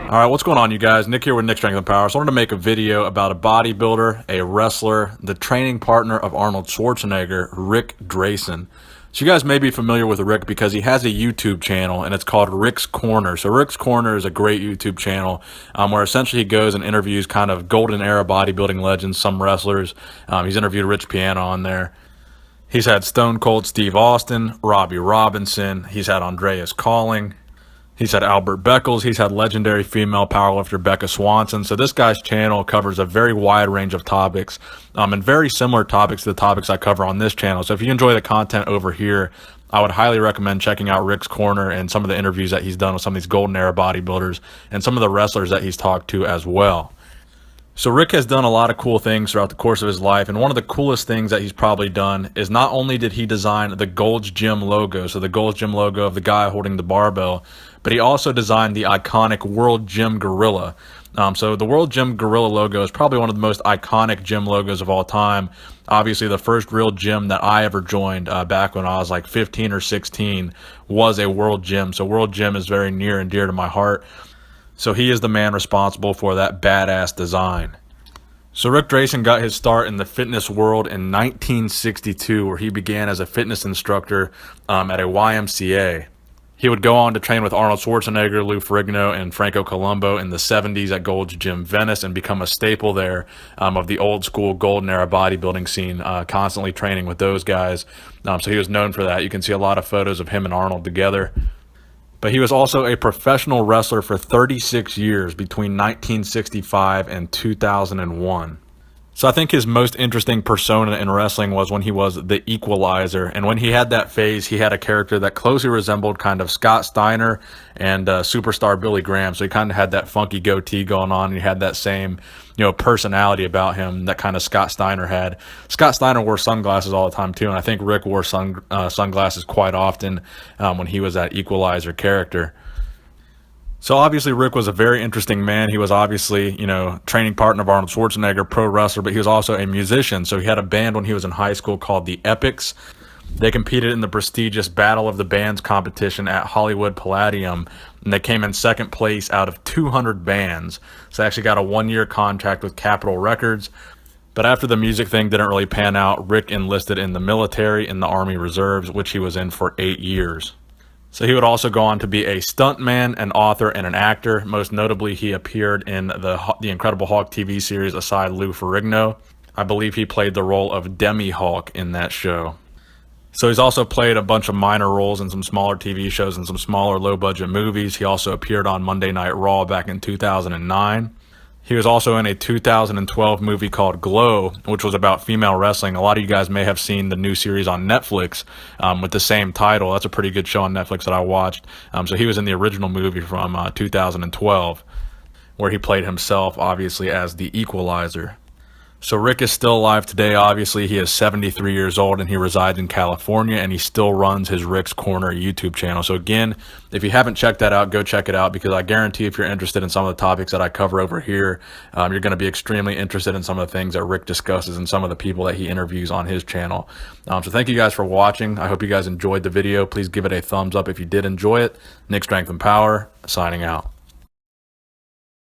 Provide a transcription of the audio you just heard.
All right, what's going on, you guys? Nick here with Nick Strength and Power. So I wanted to make a video about a bodybuilder, a wrestler, the training partner of Arnold Schwarzenegger, Ric Drasin. So you guys may be familiar with Rick because he has a YouTube channel, and it's called Ric's Corner. So Ric's Corner is a great YouTube channel where essentially he goes and interviews kind of golden era bodybuilding legends, some wrestlers. He's interviewed Rich Piana on there. He's had Stone Cold Steve Austin, Robbie Robinson. He's had Andreas Calling. He's had Albert Beckles. He's had legendary female powerlifter Becca Swanson. So this guy's channel covers a very wide range of topics and very similar topics to the topics I cover on this channel. So if you enjoy the content over here, I would highly recommend checking out Ric's Corner and some of the interviews that he's done with some of these golden era bodybuilders and some of the wrestlers that he's talked to as well. So Rick has done a lot of cool things throughout the course of his life, and one of the coolest things that he's probably done is not only did he design the Gold's Gym logo, so the Gold's Gym logo of the guy holding the barbell, but he also designed the iconic World Gym Gorilla. So the World Gym Gorilla logo is probably one of the most iconic gym logos of all time. Obviously, the first real gym that I ever joined back when I was like 15 or 16 was a World Gym. So World Gym is very near and dear to my heart. So he is the man responsible for that badass design. So Ric Drasin got his start in the fitness world in 1962, where he began as a fitness instructor at a YMCA. He would go on to train with Arnold Schwarzenegger, Lou Ferrigno, and Franco Columbu in the 70s at Gold's Gym Venice and become a staple there of the old school golden era bodybuilding scene, constantly training with those guys. So he was known for that. You can see a lot of photos of him and Arnold together. But he was also a professional wrestler for 36 years between 1965 and 2001. So I think his most interesting persona in wrestling was when he was the Equalizer. And when he had that phase, he had a character that closely resembled kind of Scott Steiner and superstar Billy Graham. So he kind of had that funky goatee going on, and he had that same, personality about him that kind of Scott Steiner had. Scott Steiner wore sunglasses all the time too, and I think Rick wore sunglasses quite often when he was that Equalizer character. So obviously Rick was a very interesting man. He was obviously, training partner of Arnold Schwarzenegger, pro wrestler, but he was also a musician. So he had a band when he was in high school called the Epics. They competed in the prestigious Battle of the Bands competition at Hollywood Palladium, and they came in second place out of 200 bands. So they actually got a one-year contract with Capitol Records. But after the music thing didn't really pan out, Rick enlisted in the military in the Army Reserves, which he was in for 8 years. So he would also go on to be a stuntman, an author, and an actor. Most notably, he appeared in the Incredible Hulk TV series aside Lou Ferrigno. I believe he played the role of Demi-Hulk in that show. So he's also played a bunch of minor roles in some smaller TV shows and some smaller low-budget movies. He also appeared on Monday Night Raw back in 2009. He was also in a 2012 movie called Glow, which was about female wrestling. A lot of you guys may have seen the new series on Netflix with the same title. That's a pretty good show on Netflix that I watched. So he was in the original movie from 2012, where he played himself, obviously, as the Equalizer. So Rick is still alive today. Obviously, he is 73 years old, and he resides in California, and he still runs his Rick's Corner YouTube channel. So again, if you haven't checked that out, go check it out, because I guarantee if you're interested in some of the topics that I cover over here, you're going to be extremely interested in some of the things that Rick discusses and some of the people that he interviews on his channel. So thank you guys for watching. I hope you guys enjoyed the video. Please give it a thumbs up if you did enjoy it. Nick Strength and Power, signing out.